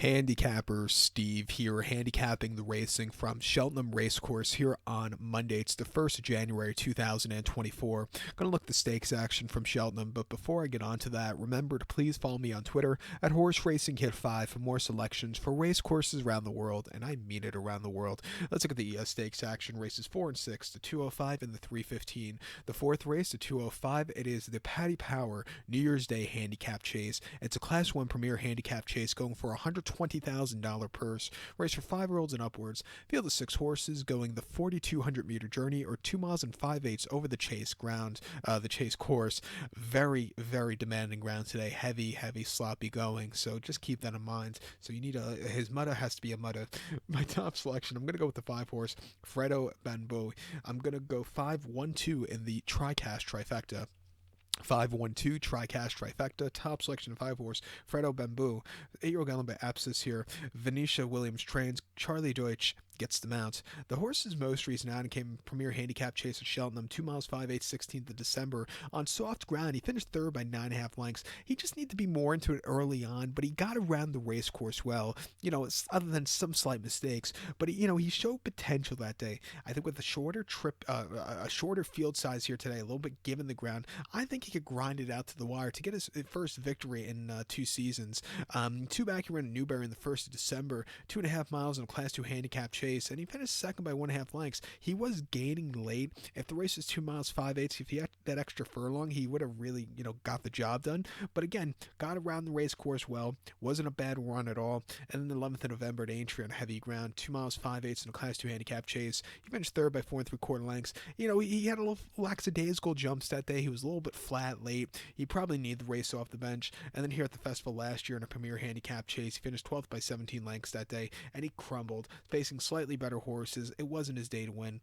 Handicapper Steve here, handicapping the racing from Cheltenham Racecourse here on Monday. It's the 1st of January 2024. Going to look at the stakes action from Cheltenham, but before I get on to that, remember to please follow me on Twitter at Horse Racing Hit 5 for more selections for racecourses around the world, and I mean it, around the world. Let's look at the stakes action. Races 4 and 6, the 205 and the 315. The fourth race, the 205, it is the Paddy Power New Year's Day Handicap Chase. It's a Class 1 Premier Handicap Chase going for $120,000 purse. Race for 5-year-olds and upwards. Field of 6 horses going the 4,200-meter journey, or 2 miles and 5/8 over the chase ground, the chase course. Very, very demanding ground today. Heavy, sloppy going. So just keep that in mind. So you need his mudder has to be a mudder. My top selection, I'm going to go with the 5-horse, Fredo Bambu. I'm going to go 5-1-2 in the TriCast trifecta. 5-1-2 TriCast trifecta. Top selection 5-horse Fredo Bambu. 8-year-old gallon by Apsis here. Venetia Williams trains. Charlie Deutsch gets the mount. The horse's most recent outing came Premier Handicap Chase at Cheltenham, 2 miles 5/8, 16th of December. On soft ground, he finished third by 9.5 lengths. He just needed to be more into it early on, but he got around the race course well, other than some slight mistakes. But, he showed potential that day. I think with a shorter shorter field size here today, a little bit given the ground, I think he could grind it out to the wire to get his first victory in 2 seasons. 2 back, he ran in Newbury in the 1st of December, 2.5 miles in a Class 2 Handicap Chase, and he finished second by 1.5 lengths. He was gaining late. If the race is 2 miles 5/8, if he had that extra furlong, he would have really, got the job done. But again, got around the race course well. Wasn't a bad run at all. And then the 11th of November at Aintree on heavy ground, 2 miles 5/8 in a Class 2 Handicap Chase. He finished third by 4 3/4 lengths. He had a little lackadaisical jumps that day. He was a little bit flat late. He probably needed the race off the bench. And then here at the festival last year in a Premier Handicap Chase, he finished 12th by 17 lengths that day, and he crumbled, facing slightly better horses. It wasn't his day to win.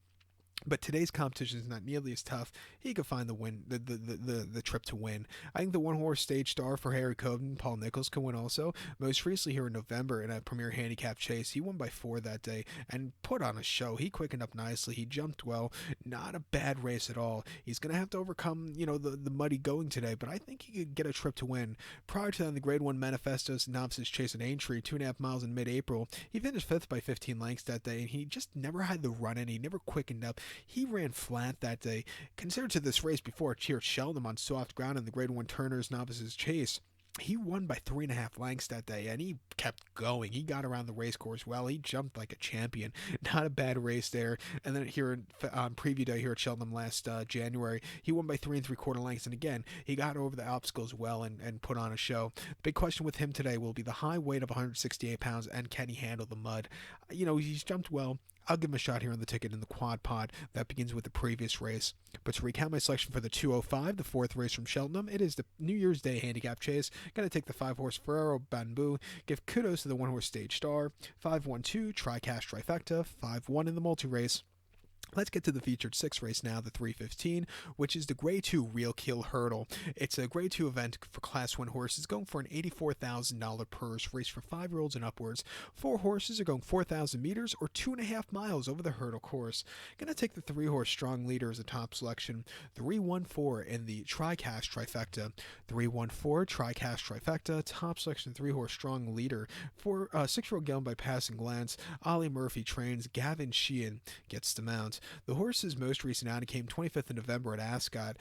But today's competition is not nearly as tough. He could find the win, the trip to win. I think the 1-horse Stage Star for Harry Coben, Paul Nichols, can win also. Most recently here in November in a Premier Handicap Chase, he won by 4 that day and put on a show. He quickened up nicely. He jumped well. Not a bad race at all. He's going to have to overcome, the muddy going today, but I think he could get a trip to win. Prior to that, the Grade 1 Manifestos Novices Chase at Aintree, 2.5 miles in mid-April, he finished 5th by 15 lengths that day, and he just never had the run in. He never quickened up. He ran flat that day. Considered to this race before here at Cheltenham on soft ground in the Grade 1 Turner's Novices Chase, he won by 3.5 lengths that day, and he kept going. He got around the race course well. He jumped like a champion. Not a bad race there. And then here on preview day here at Cheltenham last January, he won by 3 3/4 lengths. And again, he got over the obstacles well and put on a show. The big question with him today will be the high weight of 168 pounds, and can he handle the mud? He's jumped well. I'll give him a shot here on the ticket in the quad pod. That begins with the previous race. But to recount my selection for the 205, the 4th race from Cheltenham, it is the New Year's Day Handicap Chase. Going to take the 5-horse Ferrero Bambu. Give kudos to the 1-horse Stage Star. 5-1-2 TriCast trifecta. 5-1 in the multi-race. Let's get to the featured 6 race now, the 315, which is the Grade 2 Relkeel Hurdle. It's a Grade 2 event for Class 1 horses going for an $84,000 purse, race for 5-year-olds and upwards. 4 horses are going 4,000 meters or 2.5 miles over the hurdle course. Going to take the 3-horse Strong Leader as a top selection. 3-1-4 in the TriCast trifecta. 3-1-4 TriCast trifecta. Top selection 3-horse Strong Leader. For 6-year-old gallon by Passing Glance. Ollie Murphy trains. Gavin Sheehan gets the mount. The horse's most recent outing came 25th of November at Ascot,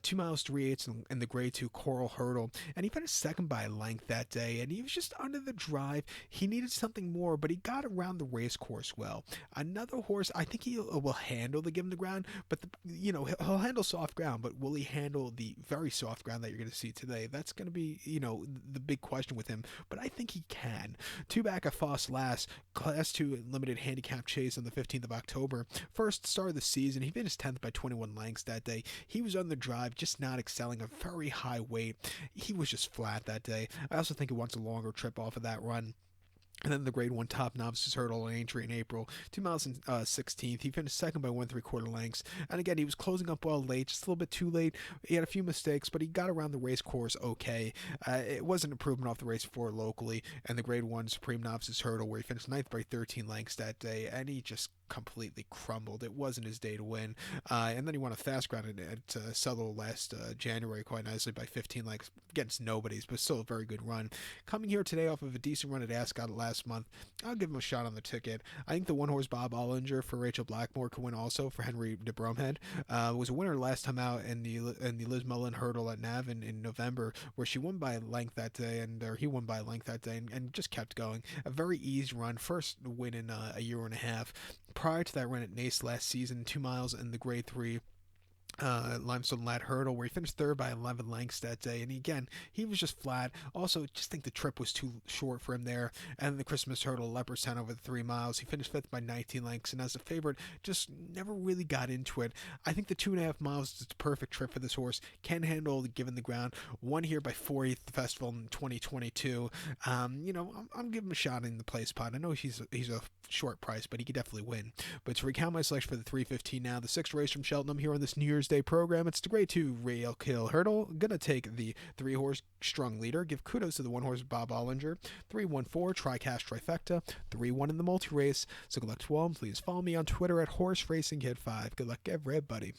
2 miles 3/8 in the Grade 2 Coral Hurdle, and he finished second by a length that day, and he was just under the drive. He needed something more, but he got around the race course well. Another horse, I think he will handle the given the ground, but he'll handle soft ground, but will he handle the very soft ground that you're going to see today? That's going to be, the big question with him, but I think he can. 2 back at Foss Lass, Class 2 Limited Handicap Chase on the 15th of October. First start of the season, he finished 10th by 21 lengths that day. He was on the drive, just not excelling, a very high weight. He was just flat that day. I also think he wants a longer trip off of that run. And then the Grade 1 Top Novices Hurdle in Aintree in April, 2 miles and 16th. He finished second by 1 3/4 lengths. And again, he was closing up well late, just a little bit too late. He had a few mistakes, but he got around the race course okay. It was an improvement off the race 4 locally, and the Grade 1 Supreme Novices Hurdle, where he finished ninth by 13 lengths that day, and he just completely crumbled. It wasn't his day to win. And then he won a fast ground at Southwell last January quite nicely by 15 lengths against nobodies, but still a very good run. Coming here today off of a decent run at Ascot last month, I'll give him a shot on the ticket. I think the one-horse Bob Ollinger for Rachel Blackmore could win also for Henry de Bromhead. Was a winner last time out in the Liz Mullen Hurdle at Navan in November, where she won by a length that day, or he won by a length that day, and just kept going. A very easy run, first win in a year and a half. Prior to that run at Nace last season, 2 miles in the Grade 3 Limestone Lat Hurdle, where he finished third by 11 lengths that day. And again, he was just flat. Also, just think the trip was too short for him there. And the Christmas Hurdle, Leopardstown over the 3 miles, he finished fifth by 19 lengths. And as a favorite, just never really got into it. I think the 2.5 miles is a perfect trip for this horse. Can handle given the ground. Won here by 4th at the festival in 2022. I'm giving him a shot in the play spot. I know he's a short price, but he could definitely win. But to recount my selection for the 315 now, the 6th race from Cheltenham here on this New Year's Day program, it's the Grade 2 Relkeel Hurdle. Gonna take the 3-horse Strung Leader. Give kudos to the 1-horse Bob Ollinger. 314 Tri-Cash Trifecta. 3-1 in the multi-race. So good luck to all. Please follow me on Twitter at HorseRacingKid5. Good luck, everybody.